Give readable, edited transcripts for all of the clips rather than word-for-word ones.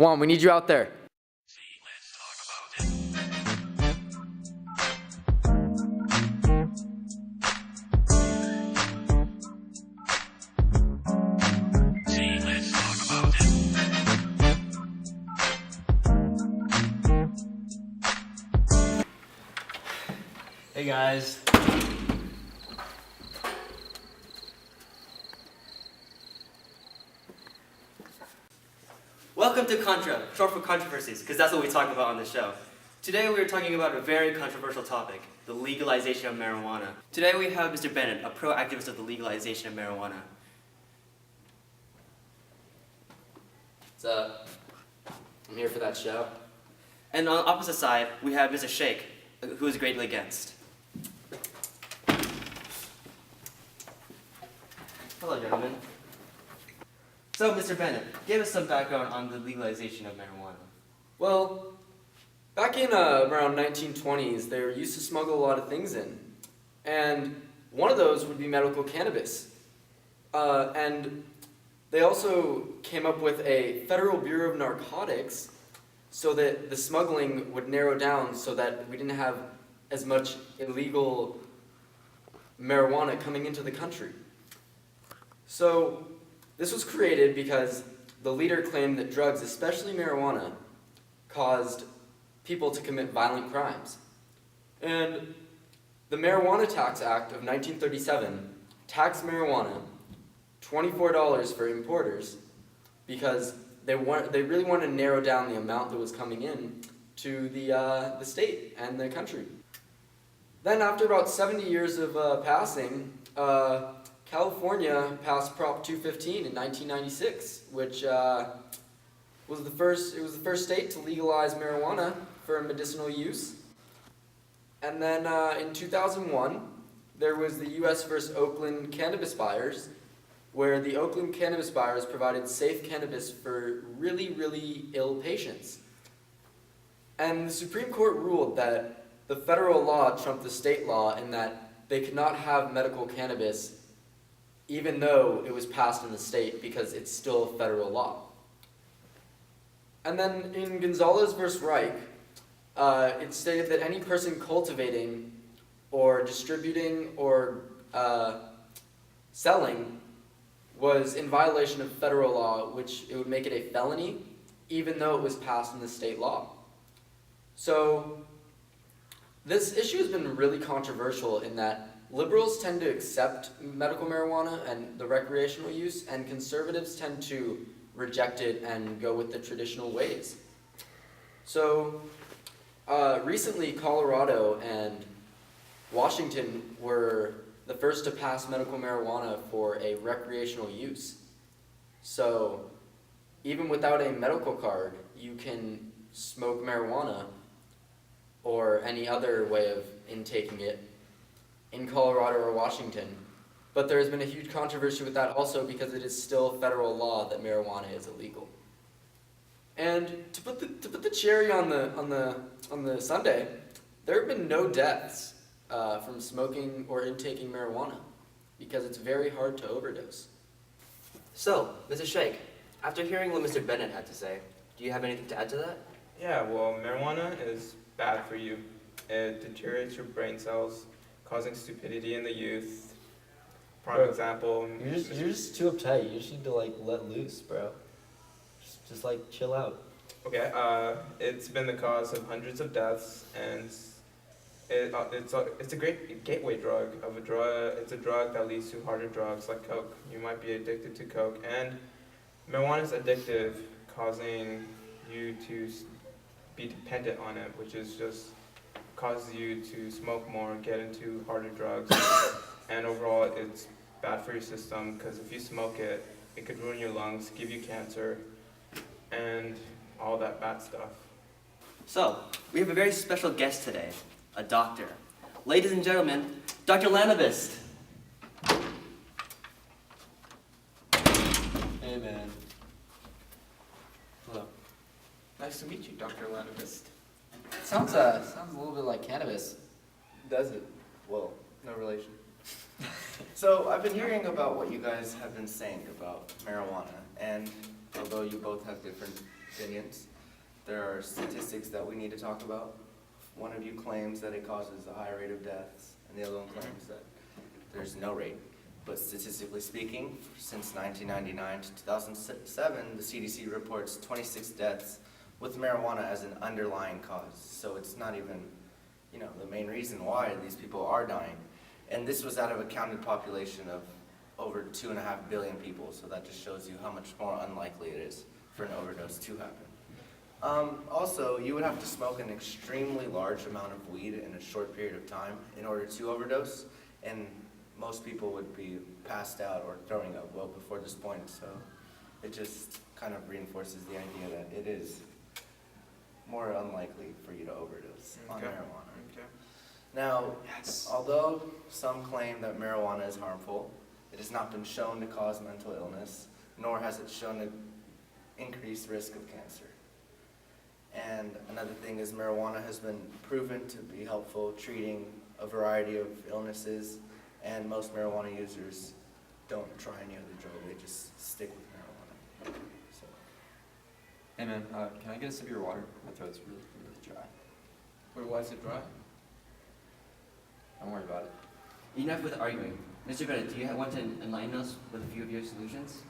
Juan, we need you out there. Hey guys. Welcome to Contra, short for controversies, because that's what we talk about on the show. Today we are talking about a very controversial topic, the legalization of marijuana. Today we have Mr. Bennett, a pro-activist of the legalization of marijuana. What's up? I'm here for that show. And on the opposite side, we have Mr. Sheikh, who is greatly against. Hello, gentlemen. So, Mr. Bennett, give us some background on the legalization of marijuana. Well, back in around 1920s, they used to smuggle a lot of things in. And one of those would be medical cannabis. And they also came up with a Federal Bureau of Narcotics so that the smuggling would narrow down so that we didn't have as much illegal marijuana coming into the country. So this was created because the leader claimed that drugs, especially marijuana, caused people to commit violent crimes. And the Marijuana Tax Act of 1937 taxed marijuana $24 for importers because they really wanted to narrow down the amount that was coming in to the state and the country. Then after about 70 years of passing, California passed Prop 215 in 1996, which was the first state to legalize marijuana for medicinal use. And then in 2001, there was the U.S. versus Oakland cannabis buyers, where the Oakland cannabis buyers provided safe cannabis for really, really ill patients. And the Supreme Court ruled that the federal law trumped the state law in that they could not have medical cannabis even though it was passed in the state because it's still federal law. And then in Gonzalez versus Reich, it stated that any person cultivating or distributing or selling was in violation of federal law, which it would make it a felony, even though it was passed in the state law. So this issue has been really controversial in that liberals tend to accept medical marijuana and the recreational use, and conservatives tend to reject it and go with the traditional ways. So recently, Colorado and Washington were the first to pass medical marijuana for a recreational use. So even without a medical card, you can smoke marijuana or any other way of intaking it in Colorado or Washington. But there has been a huge controversy with that also because it is still federal law that marijuana is illegal. And to put the cherry on the sundae, there have been no deaths from smoking or intaking marijuana because it's very hard to overdose. So, Mr. Sheikh, after hearing what Mr. Bennett had to say, do you have anything to add to that? Yeah, well, marijuana is bad for you. It deteriorates your brain cells, causing stupidity in the youth. Prime example. You're just too uptight. You just need to let loose, bro. Just chill out. Okay, it's been the cause of hundreds of deaths, and it's a great gateway drug of a drug. It's a drug that leads to harder drugs like coke. You might be addicted to coke, and marijuana is addictive, causing you to be dependent on it, which is just causes you to smoke more, get into harder drugs, and overall it's bad for your system because if you smoke it, it could ruin your lungs, give you cancer, and all that bad stuff. So, we have a very special guest today, a doctor. Ladies and gentlemen, Dr. Lanavist. Hey, man. Hello. Nice to meet you, Dr. Lanavist. Sounds a little bit like cannabis. Does it? Well, no relation. So I've been hearing about what you guys have been saying about marijuana, and although you both have different opinions, there are statistics that we need to talk about. One of you claims that it causes a higher rate of deaths, and the other one claims that there's no rate. But statistically speaking, since 1999 to 2007, the CDC reports 26 deaths with marijuana as an underlying cause. So it's not even, the main reason why these people are dying. And this was out of a counted population of over 2.5 billion people, so that just shows you how much more unlikely it is for an overdose to happen. Also, you would have to smoke an extremely large amount of weed in a short period of time in order to overdose, and most people would be passed out or throwing up well before this point, so it just kind of reinforces the idea that it is more unlikely for you to overdose on marijuana. Okay. Now, although some claim that marijuana is harmful, it has not been shown to cause mental illness, nor has it shown to increase risk of cancer. And another thing is marijuana has been proven to be helpful treating a variety of illnesses, and most marijuana users don't try any other drug, they just stick with marijuana. So. Hey man, can I get a sip of your water? My throat's really, really dry. Wait, why is it dry? Don't worry about it. Enough with arguing. Mr. Bennett, do you want to enlighten us with a few of your solutions?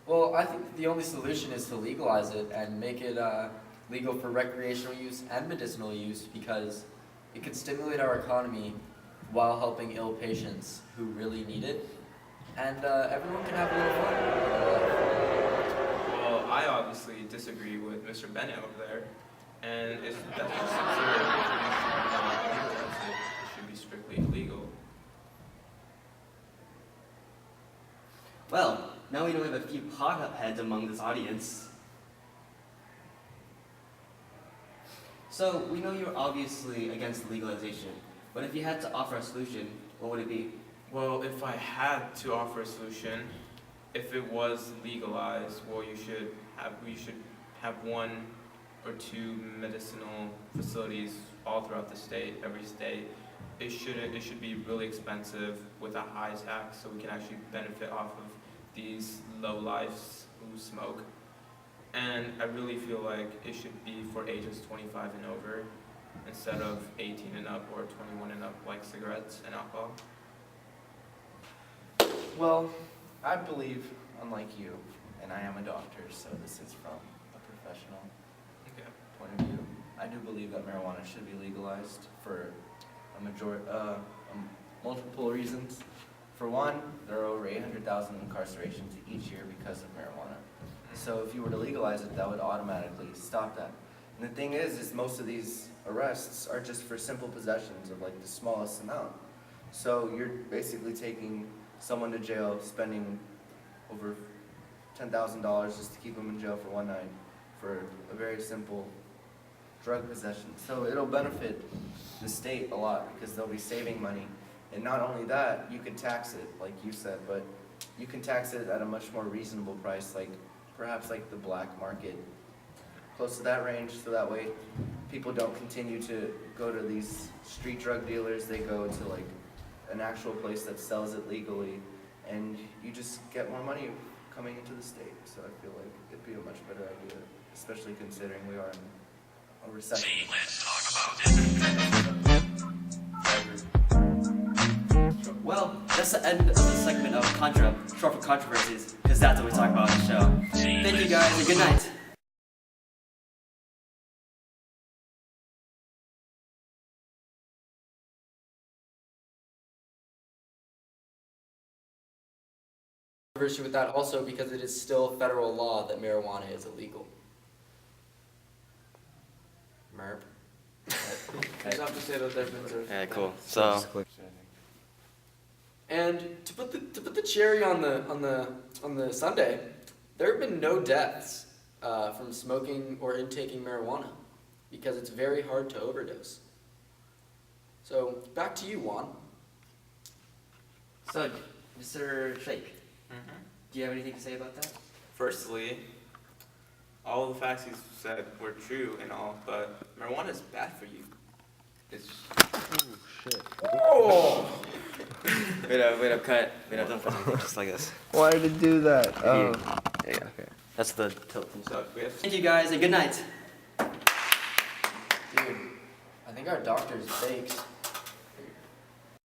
Well, I think the only solution is to legalize it and make it legal for recreational use and medicinal use, because it could stimulate our economy while helping ill patients who really need it, and everyone can have a little fun. Well, I obviously disagree with Mr. Bennett over there, and if that's just absurd, it should be strictly illegal. Well, now we know we have a few pot heads among this audience. So, we know you're obviously against legalization, but if you had to offer a solution, what would it be? Well, if I had to offer a solution, if it was legalized, well, we should have 1 or 2 medicinal facilities all throughout the state, every state. It should be really expensive with a high tax, so we can actually benefit off of these low-lifes who smoke. And I really feel like it should be for ages 25 and over, instead of 18 and up or 21 and up, like cigarettes and alcohol. Well, I believe, unlike you, and I am a doctor, so this is from a professional point of view, I do believe that marijuana should be legalized for multiple reasons. For one, there are over 800,000 incarcerations each year because of marijuana. So if you were to legalize it, that would automatically stop that. And the thing is most of these arrests are just for simple possessions of like the smallest amount. So you're basically taking someone to jail, spending over $10,000 just to keep them in jail for one night for a very simple drug possession. So it'll benefit the state a lot because they'll be saving money. And not only that, you can tax it, like you said, but you can tax it at a much more reasonable price, like perhaps like the black market, close to that range, so that way people don't continue to go to these street drug dealers. They go to like an actual place that sells it legally, and you just get more money coming into the state. So I feel like it'd be a much better idea, especially considering we are in a recession. Let's talk about it. Well, that's the end of the segment of Contra, short for controversies, because that's what we talk about on the show. Thank you guys, and good night. Controversy with that also because it is still federal law that marijuana is illegal. Merp. You just have to say those definitions. Yeah, cool. So, And to put the cherry on the sundae, there have been no deaths from smoking or intaking marijuana because it's very hard to overdose. So back to you, Juan. so Mr. Shake, do you have anything to say about that? Firstly, all the facts you said were true and all, but marijuana is bad for you. It's Wait up, cut. Wait up, don't put something just like this. Why did it do that? Oh. Yeah, okay. That's the tilt. So we have Thank you guys and good night. Dude, I think our doctor's baked.